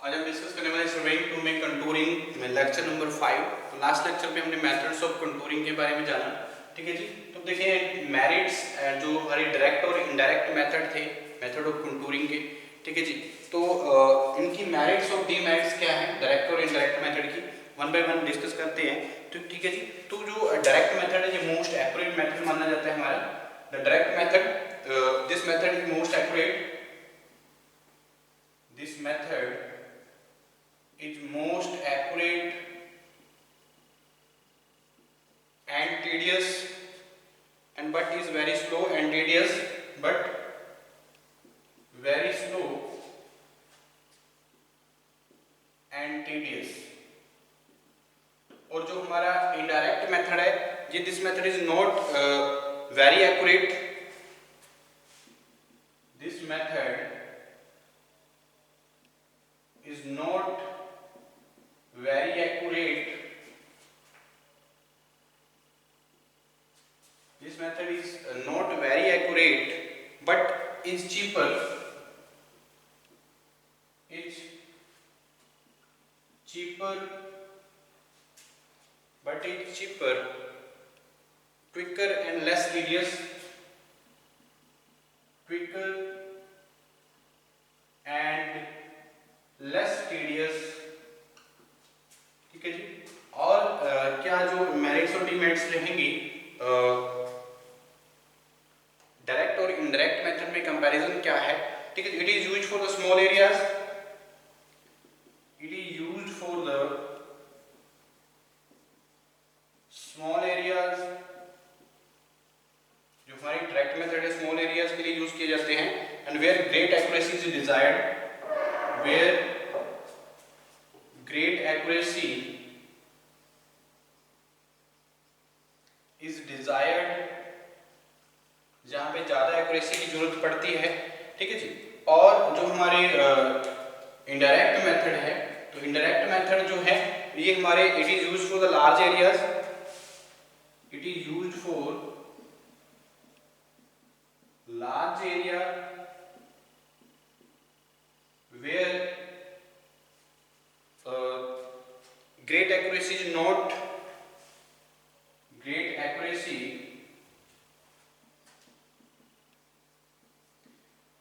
आज हम डिस्कस करने वाले सर्वेइंग टू में कंटूरिंग में लेक्चर नंबर 5। तो लास्ट लेक्चर पे हमने मेथड्स ऑफ कंटूरिंग के बारे में जाना। ठीक है जी। तो देखिए मेरिट्स जो हमारे डायरेक्ट और इनडायरेक्ट मेथड थे मेथड ऑफ कंटूरिंग के। ठीक है जी। तो इनकी मेरिट्स और डीमेरिट्स क्या है डायरेक्ट और इनडायरेक्ट मेथड की वन बाय वन डिस्कस करते हैं। तो ठीक है जी। तो जो डायरेक्ट मेथड है ये मोस्ट एक्यूरेट मेथड माना जाता है हमारा। The direct method this method is most accurate. This method is most accurate and tedious and but is very slow and tedious but very slow and tedious। और जो हमारा indirect method है ये this method is not very accurate। this method is not very accurate। This method is not very accurate but is cheaper। is cheaper but is cheaper, quicker and less tedious। quicker and less tedious। ठीक है जी। और क्या जो merits और demerits रहेंगी direct और indirect method में कंपैरिजन क्या है। ठीक है। It is used for the small areas. It is used for the small areas. जो हमारी डायरेक्ट मेथड है स्मॉल एरियाज के लिए यूज किए जाते हैं। And where great accuracy is desired. Where great accuracy is desired, जहां पे ज्यादा एक्यूरेसी की जरूरत पड़ती है। ठीक है जी। और जो हमारे इनडायरेक्ट मेथड है तो इनडायरेक्ट मेथड जो है ये हमारे it is used for the large areas. It is used for large area where great accuracy is not great accuracy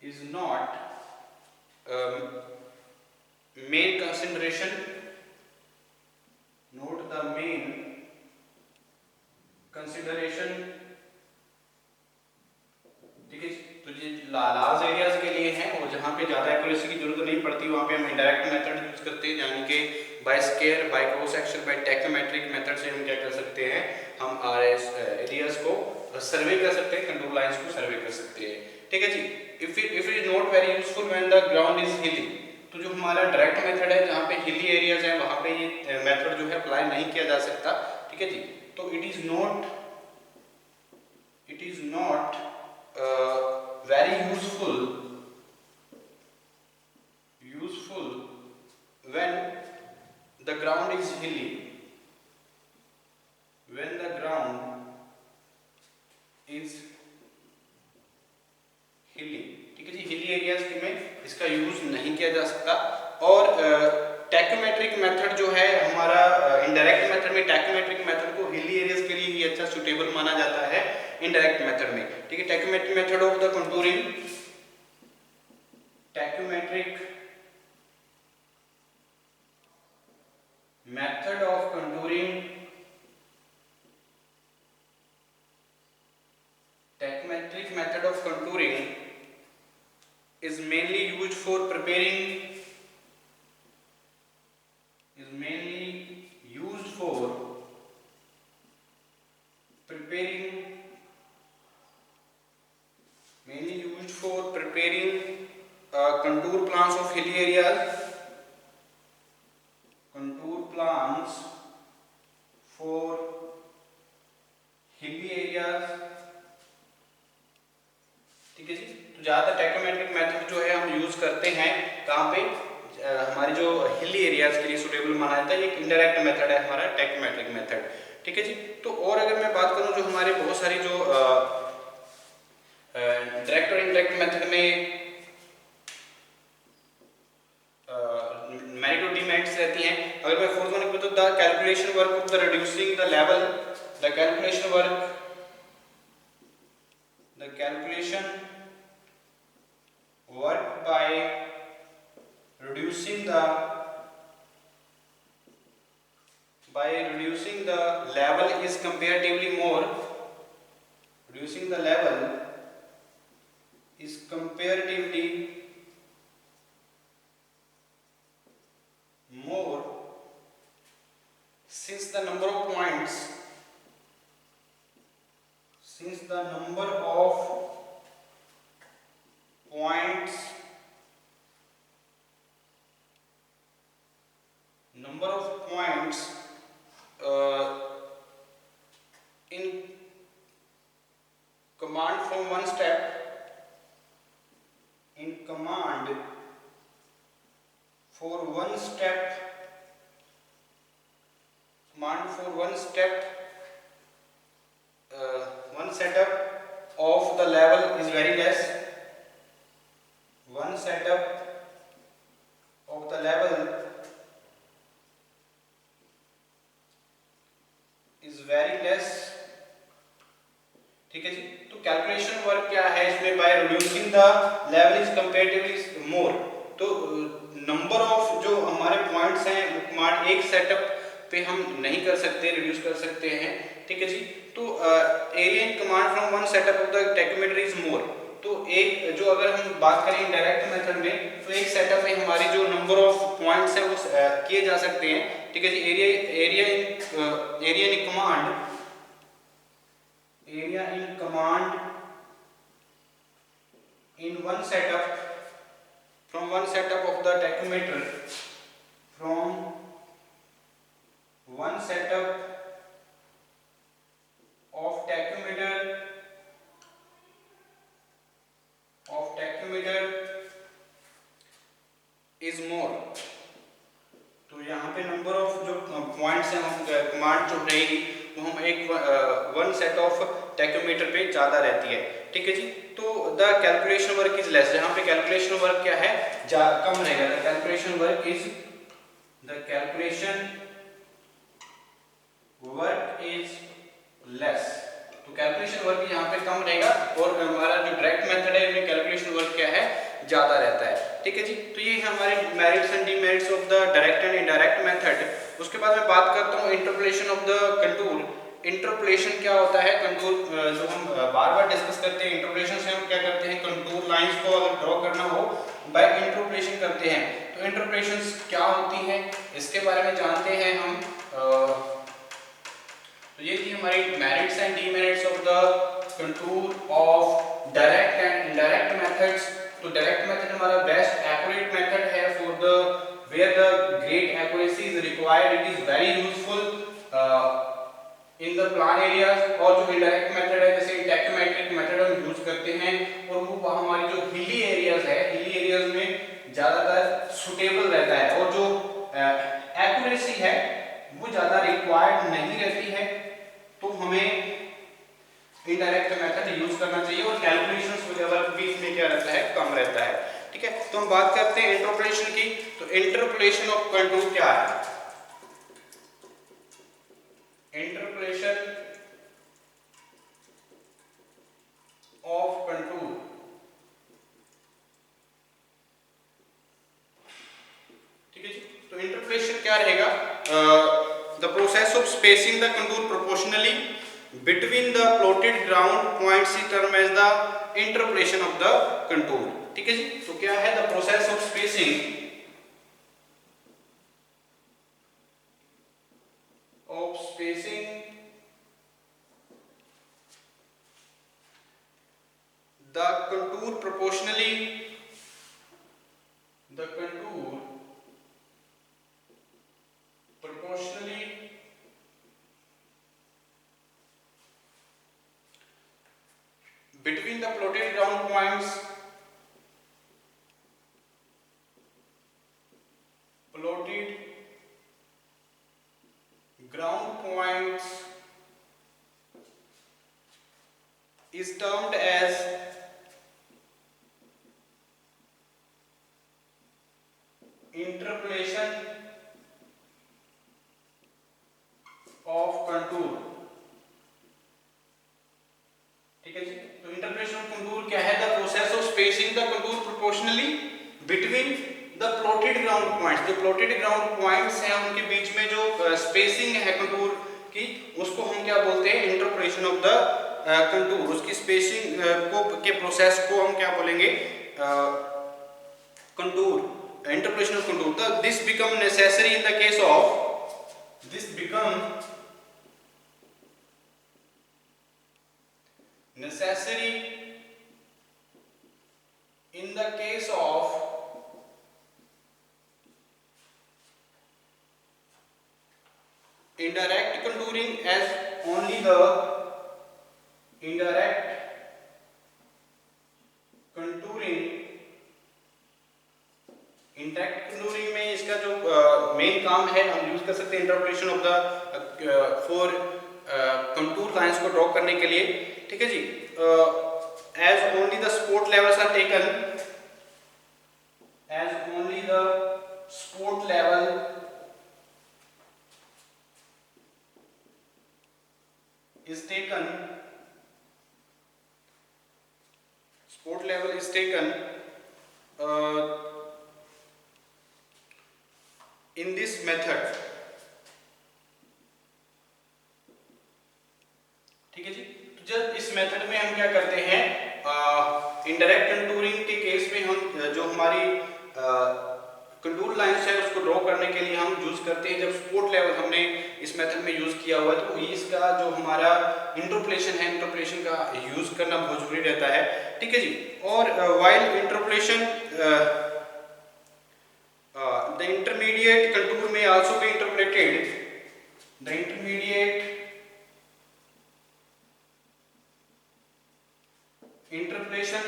is not main consideration, not the main consideration। ठीक है। तो ये लार्ज एरियाज के लिए है और जहाँ पे ज्यादा एक्यूरेसी की जरूरत नहीं पड़ती वहाँ पे हम इनडायरेक्ट मेथड यूज करते हैं, यानी कि by square, by cross section, by tacheometric method से हम क्या कर सकते हैं, हम आरएस एरियाज को सर्वे कर सकते हैं, कंट्रोल लाइंस को सर्वे कर सकते हैं। ठीक है जी। If it is not very useful when the ground is hilly. तो जो हमारा डायरेक्ट मेथड है जहाँ पे हिली एरियाज है वहाँ पे ये मेथड जो है अप्लाई नहीं किया जा सकता। ठीक है जी। तो it is not very useful when the ground is hilly। when the ground is hilly। ठीक है जी। हिली एरियाज में इसका यूज नहीं किया जा सकता। और टेक्नोमेट्रिक मेथड जो है हमारा इनडायरेक्ट मेथड में टेक्नोमेट्रिक मेथड को हिली एरियाज के लिए ही अच्छा सुटेबल माना जाता है इनडायरेक्ट मेथड में। ठीक है। Trigonometric method of the contouring, trigonometric method of contouring, trigonometric method of contouring is mainly used for preparing contour plans of hilly areas। contour plans for hilly areas। ठीक है जी। तो ज्यादातर टेक्नोमेट्रिक मेथड जो है हम यूज करते हैं कहाँ पे, हमारी जो हिली एरियाज के लिए सुटेबल माना जाता है। एक इनडायरेक्ट मेथड है हमारा टेक्नोमेट्रिक मेथड। ठीक है जी। तो और अगर मैं बात करूं जो हमारे बहुत सारी जो डायरेक्ट और इनडायरेक्ट मेथड में कंपोनेंट्स रहती हैं। अगर मैं फोर्थ वन तो the calculation work of the reducing the level, the calculation work, the calculation work by reducing the level is comparatively more, reducing the level is comparatively more since the number of points, since the number of points in command from one step, in command for one step, command for one step, one setup of the level is very less, one setup of the level is very less। ठीक है जी। तो calculation work क्या है इसमें, by reducing the level is comparatively more. तो number of जो हमारे points हैं वो कमांड एक सेटअप पे हम नहीं कर सकते, रिड्यूस कर सकते हैं। ठीक है जी। तो area in command from one setup of the tachometer is more. तो एक जो अगर हम बात करें डायरेक्ट मेथड में, तो एक सेटअप में हमारी जो नंबर ऑफ पॉइंट्स हैं वो किए जा सकते हैं। ठीक है जी। Area in command, area in command in one setup, from one setup of the tachometer, from one setup of tachometer is more। तो यहाँ पे नंबर ऑफ जो पॉइंट्स हैं हम कमांड जो रहेगी वो हम एक वन सेट ऑफ टैकोमीटर पे ज़्यादा रहती है। ठीक है जी। तो the calculation work is less, यहाँ पे कैलकुलेशन वर्क क्या है, कम रहेगा। The calculation work is less. तो कैलकुलेशन वर्क यहाँ पे कम रहेगा और हमारा जो डायरेक्ट मेथड है इसमें कैलकुलेशन वर्क क्या है, ज़्यादा रहता है। ठीक है जी। तो ये हमारे merits and demerits of the direct and indirect method. उसके बाद मैं बात करता हूँ interpolation of the contour. Interpolation क्या होता है, कंटूर जो हम बार बार डिस्कस करते हैं। इंटरपोलेशन से हम क्या करते हैं, कंटूर लाइंस को अगर ड्रॉ करना हो बाय इंटरपोलेशन करते हैं। तो इंटरपोलेशन क्या होती है इसके बारे में जानते हैं हम। तो ये थी हमारी merits and demerits of the contour of direct and indirect methods. तो डायरेक्ट मेथड हमारा बेस्ट एक्यूरेट मेथड है for the where the great accuracy is required, it is very useful in the plan areas. और जो indirect method है जैसे टैकोमेट्रिक method हम use करते हैं और वो हमारी जो हिली एरियाज है, हिली एरियाज में ज्यादातर सुटेबल रहता है और जो एक्यूरेसी है वो ज्यादा रिक्वायर्ड नहीं रहती है। तो हमें इनडायरेक्ट मेथड यूज करना चाहिए और कैलकुलेशंस वगैरह भी इसमें क्या रहता है, कम रहता है। ठीक है। तो हम बात करते हैं इंटरपोलेशन की। तो इंटरपोलेशन ऑफ कंटूर क्या है, इंटरपोलेशन ऑफ कंटूर। ठीक है जी। तो इंटरपोलेशन क्या रहेगा, the process of spacing the contour proportionally between the plotted ground points is termed as the interpolation of the contour। ठीक है जी। तो क्या है, the process of spacing the contour proportionally, the contour proportionally between the plotted ground points, plotted ground points is termed as interpolation spacing है contour की, उसको हम क्या बोलते हैं, इंटरपोलेशन ऑफ द कंटूर। उसकी स्पेसिंग को के प्रोसेस को हम क्या बोलेंगे, कंटूर, इंटरपोलेशन ऑफ कंटूर। तो this become necessary in the case of, this become necessary in the case of indirect contouring, as only the indirect contouring, indirect contouring में इसका जो मेन काम है, हम यूज कर सकते हैं interpolation of the for contour lines को ड्रॉ करने के लिए, ठीक है जी। As only the sport levels are taken, as only the sport level is taken, sport level is taken in this method, ठीक है जी। तो जब इस मेथड में हम क्या करते हैं, इनडायरेक्ट कंटूरिंग के केस में हम जो हमारी कंटूर लाइंस है उसको ड्रॉ करने के लिए हम यूज करते हैं। जब स्पोर्ट लेवल हमने इस मेथड में यूज किया हुआ है तो इसका जो हमारा इंटरपोलेशन है, इंटरपोलेशन का यूज करना बहुत जरूरी रहता है, ठीक है जी। और while interpolation the intermediate contour में also be interpreted, the intermediate interpolation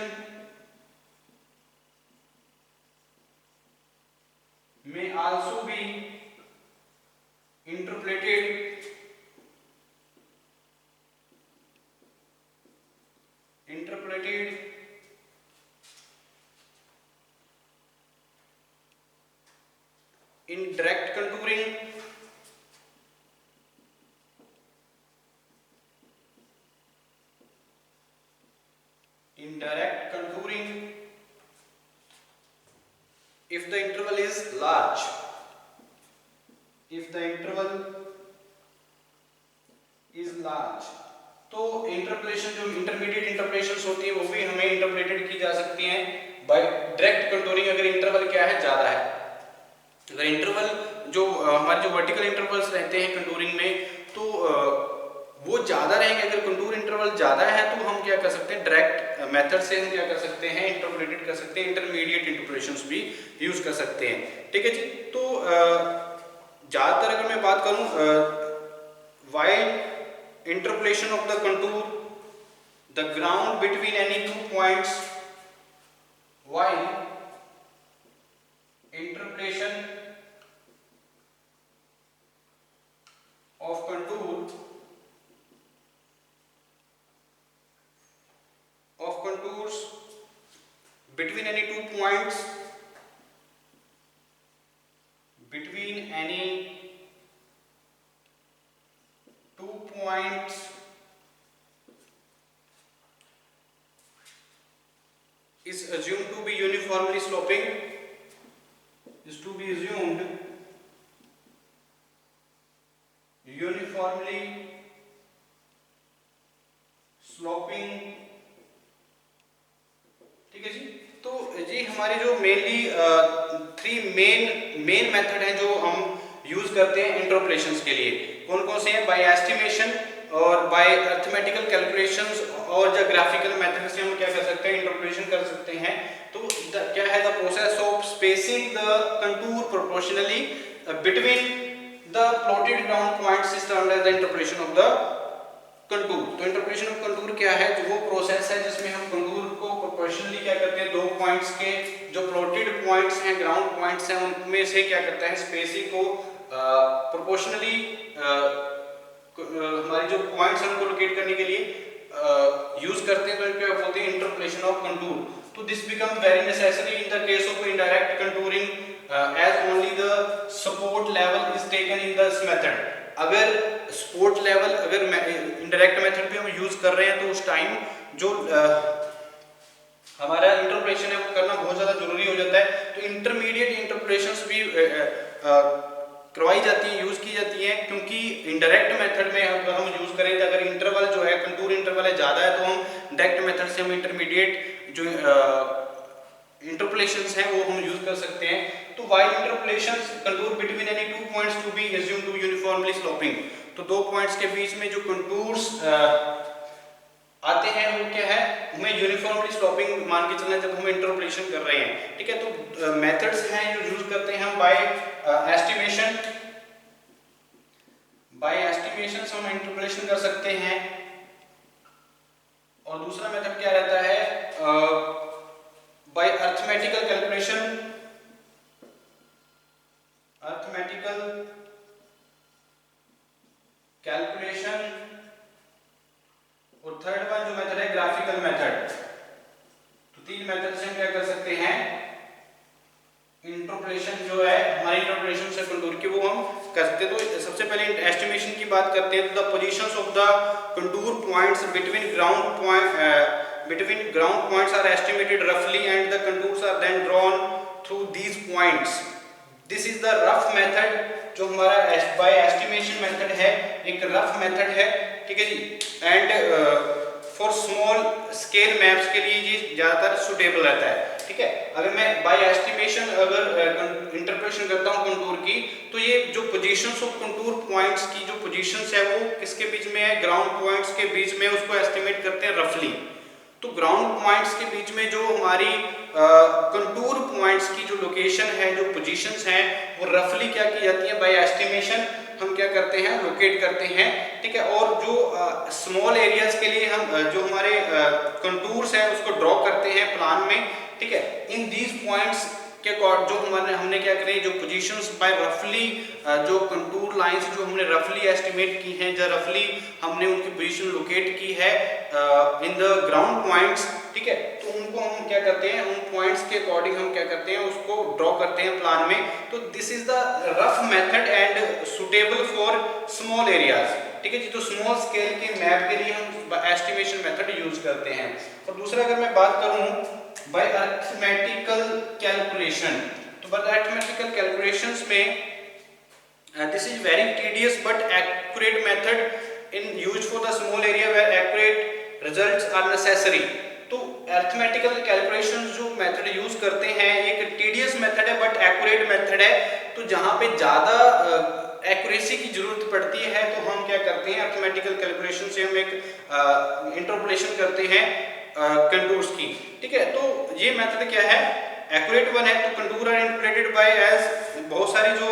may also be interpolated in direct contouring, in direct contouring if the interval is large, if the interval is large, तो interpolation जो intermediate इंटरपोलेशंस होती है वो भी हमें interpreted की जा सकती हैं बाय डायरेक्ट कंटूरिंग, अगर इंटरवल क्या है, ज्यादा है। अगर इंटरवल जो हमारे जो वर्टिकल इंटरवल्स रहते हैं कंटूरिंग में तो वो ज्यादा रहेंगे। अगर कंटूर इंटरवल ज्यादा है तो हम क्या कर सकते हैं, डायरेक्ट मेथड से हम क्या कर सकते हैं, इंटरप्रेटेड कर सकते हैं, इंटरमीडिएट इंटरपोलेशंस भी यूज कर सकते हैं, ठीक है जी। तो ज्यादातर अगर मैं बात करूं, while interpolation of the contour the ground between any two points, while interpolation of contours between any two points, between any two points is assumed to be uniformly sloping, is to be assumed uniformly sloping, ठीक है जी। तो जी हमारी जो mainly three main method हैं जो हम use करते हैं इंटरपोलेशंस के लिए, कौन कौन से हैं, बाय एस्टिमेशन और बाय अरिथमेटिकल कैलकुलेशंस और ज्योग्राफिकल मेथड से हम क्या कर सकते हैं, इंटरपोलेशन कर सकते हैं। तो क्या है, the process of spacing the contour proportionally between the plotted ground points is termed as the interpolation of the contour। तो इंटरपोलेशन ऑफ कंटूर क्या है, जो वो प्रोसेस है जिसमें हम कंटूर को प्रोपोर्शनली क्या करते हैं, दो पॉइंट्स के जो प्लॉटेड पॉइंट्स हैं, ग्राउंड पॉइंट्स हैं, उनमें से क्या करता है, स्पेसिंग को प्रोपोर्शनली हमारी जो पॉइंट्स हैं उनको लोकेट करने के लिए यूज करते हैं। तो इनको बोलते हैं इंटरपोलेशन ऑफ कंटूर। तो this become very necessary in the case of indirect contouring as only the support level is taken in this method। अगर support level अगर indirect method भी हम यूज कर रहे हैं तो उस टाइम जो हमारा इंटरपोलेशन है वो करना बहुत ज्यादा जरूरी हो जाता है। तो इंटरमीडिएट इंटरपोलेशंस भी करवाई जाती है, यूज की जाती है, क्योंकि इनडायरेक्ट मेथड में अगर हम यूज करें तो अगर इंटरवल जो है कंटूर इंटरवल है ज़्यादा है तो हम डायरेक्ट मेथड से हम इंटरमीडिएट जो इंटरपोलेशंस हैं वो हम यूज कर सकते हैं। तो while interpolations contour between any two points to be assumed to uniformly sloping, तो दो पॉइंट्स के बीच में जो कंटूर्स आते हैं वो क्या है, हमें यूनिफॉर्मली स्लोपिंग मान के चलना है जब हम इंटरपोलेशन कर रहे हैं, ठीक है। तो मेथड्स हैं जो यूज करते हैं हम बाय एस्टिमेशन, से हम इंटरपोलेशन कर सकते हैं। और दूसरा मेथड क्या रहता है, बाय अरिथमेटिकल कैलकुलेशन, और थर्ड वन जो मेथड है ग्राफिकल मेथड। तो तीन मेथड से हम क्या कर सकते हैं, इंटरपोलेशन जो है हमारी इंटरपोलेशन से कंटूर की वो हम कर सकते हैं। तो सबसे पहले एस्टिमेशन की बात करते हैं। तो the positions of the contour points between ground points are estimated रफली and the contours are then drawn through these points. This is the rough method, जो हमारा बाय एस्टिमेशन मेथड है, एक रफ मेथड है, ठीक है जी। And for small scale maps के लिए ये ज्यादातर सुटेबल रहता है, ठीक है। अगर मैं बाय एस्टिमेशन अगर इंटरप्रेशन करता हूँ कंटूर की, तो ये जो पोजीशंस ऑफ कंटूर पॉइंट्स की जो पोजीशंस है वो किसके बीच में है, ग्राउंड पॉइंट्स के बीच में, उसको एस्टिमेट करते हैं रफली। तो ग्राउंड पॉइंट्स के बीच में जो हमारी कंटूर पॉइंट्स की जो लोकेशन है, जो पोजीशंस हैं, वो रफली क्या की जाती है, बाय एस्टिमेशन हम क्या करते हैं, लोकेट करते हैं, ठीक है। और जो स्मॉल एरियाज के लिए हम जो हमारे कंटूर्स है उसको ड्रॉ करते हैं प्लान में, ठीक है। इन दीज पॉइंट्स के जो हमने क्या करें, जो पोजीशंस बाय रफली, जो कंटूर लाइंस जो हमने रफली एस्टिमेट की हैं, जो रफली हमने उनकी पोजीशन लोकेट की है इन द ग्राउंड पॉइंट्स, ठीक है। तो उनको हम क्या करते हैं, उन पॉइंट्स के अकॉर्डिंग हम क्या करते हैं, उसको ड्रॉ करते हैं प्लान में। तो this is the rough method and suitable for small areas, ठीक है जी। तो स्मॉल स्केल के मैप के लिए हम एस्टिमेशन मेथड यूज करते हैं। और दूसरा अगर मैं बात करूं बाय अरिथमेटिकल कैलकुलेशन, तो बाय अरिथमेटिकल कैलकुलेशंस में this is very tedious but accurate method in used for the small area where accurate results are necessary. तो अरिथमेटिकल कैलकुलेशंस जो मेथड यूज करते हैं, एक टीडियस मेथड है बट एक्यूरेट मेथड है। तो जहां पे ज्यादा एक्यूरेसी की जरूरत पड़ती है तो हम क्या करते हैं, अरिथमेटिकल कैलकुलेशन से हम एक इंटरपोलेशन करते हैं कंटूर्स की, ठीक है। तो ये मेथड क्या है, एक्यूरेट वन है। तो contour are interpreted by as, बहुत सारी जो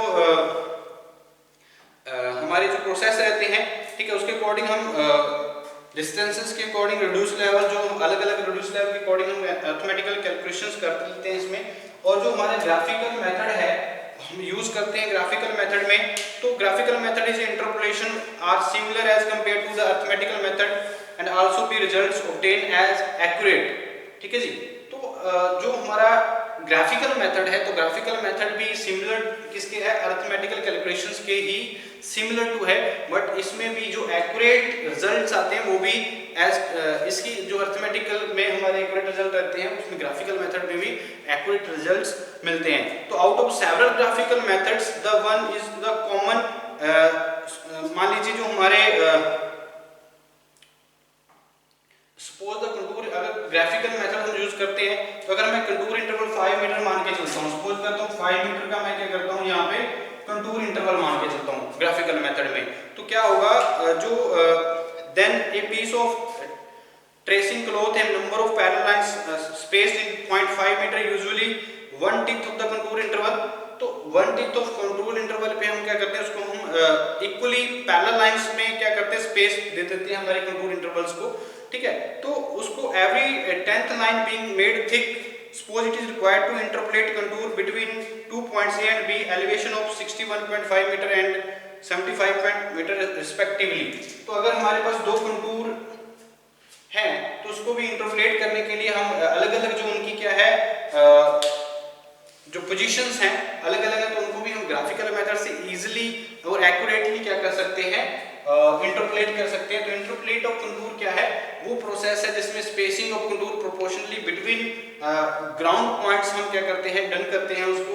हमारे जो प्रोसेस रहते हैं, ठीक है, उसके अकॉर्डिंग हम डिस्टेंसेस के अकॉर्डिंग रिड्यूस लेवल, जो अलग अलग रिड्यूस लेवल के अकॉर्डिंग हम अरिथमेटिकल कैलकुलेशंस कर लेते हैं इसमें। और जो हमारा ग्राफिकल मेथड है हम यूज करते हैं ग्राफिकल मेथड में। तो graphical method is interpolation are similar as compare to the arithmetical method and also be results obtain as accurate, ठीक है जी। तो जो हमारा ग्राफिकल मेथड है, तो ग्राफिकल मेथड भी सिमिलर किसके है, अरिथमेटिकल कैलकुलेशंस के ही सिमिलर टू है, बट इसमें भी जो एक्यूरेट रिजल्ट्स आते हैं वो भी एज इसकी जो अरिथमेटिकल में हमारे एक्यूरेट रिजल्ट रहते हैं, उसमें ग्राफिकल मेथड में भी एक्यूरेट रिजल्ट्स मिलते हैं। तो out of several graphical methods the one is the common, मान लीजिए जो हमारे सपोज द कंटूर, अगर ग्राफिकल मेथड हम यूज करते हैं, तो अगर मैं कंटूर इंटरवल 5 मीटर मान के चलता हूं, सपोज करता हूं 5 मीटर का मैं क्या करता हूं, यहाँ पे कंटूर इंटरवल मान के चलता हूं ग्राफिकल मेथड में, तो क्या होगा, जो then a piece of tracing cloth and number of parallel lines spaced in 0.5 metre usually 1/10 of the contour interval. तो 1/10 ऑफ कंटूर इंटरवल पे हम क्या करते हैं, उसको हम इक्वली पैरेलल लाइंस में क्या करते हैं, स्पेस दे देते हैं हमारे कंटूर इंटरवल्स को, ठीक है। तो उसको every 10th line being made thick, suppose it is required to interpolate contour between 2 points A and B, elevation of 61.5 meter and 75 meter respectively। तो अगर हमारे पास दो कंटूर हैं तो उसको भी इंटरपोलेट करने के लिए हम अलग अलग जो उनकी क्या है, जो पोजीशंस हैं अलग अलग है, तो उनको भी हम ग्राफिकल मेथड से इजीली और एक्यूरेटली क्या कर सकते हैं, इंटरपोलेट कर सकते हैं। तो इंटरपोलेट ऑफ कंटूर क्या है, वो प्रोसेस है जिसमें spacing of contour proportionally between ground points हम क्या करते हैं, डन करते हैं उसको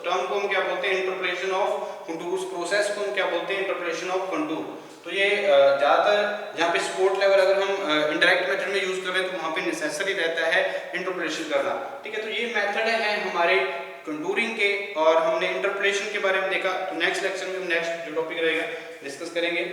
टर्म को हम क्या बोलते हैं, इंटरपोलेशन ऑफ कंटूर्स, प्रोसेस को हम क्या बोलते हैं, इंटरपोलेशन ऑफ कंटूर। तो ये ज़्यादातर जहाँ पे स्पोर्ट लेवल अगर हम इंडायरेक्ट मेथड में यूज़ कर रहे हैं तो वहाँ पे नेसेसरी रहता है इंटरपोलेशन करना, ठीक है। तो ये मेथड है हमारे कंटूरिंग के, और हमने इंटरपोलेशन के बारे में देखा। तो नेक्स्ट लेक्चर में हम नेक्स्ट जो टॉपिक रहेगा डिस्कस करेंगे।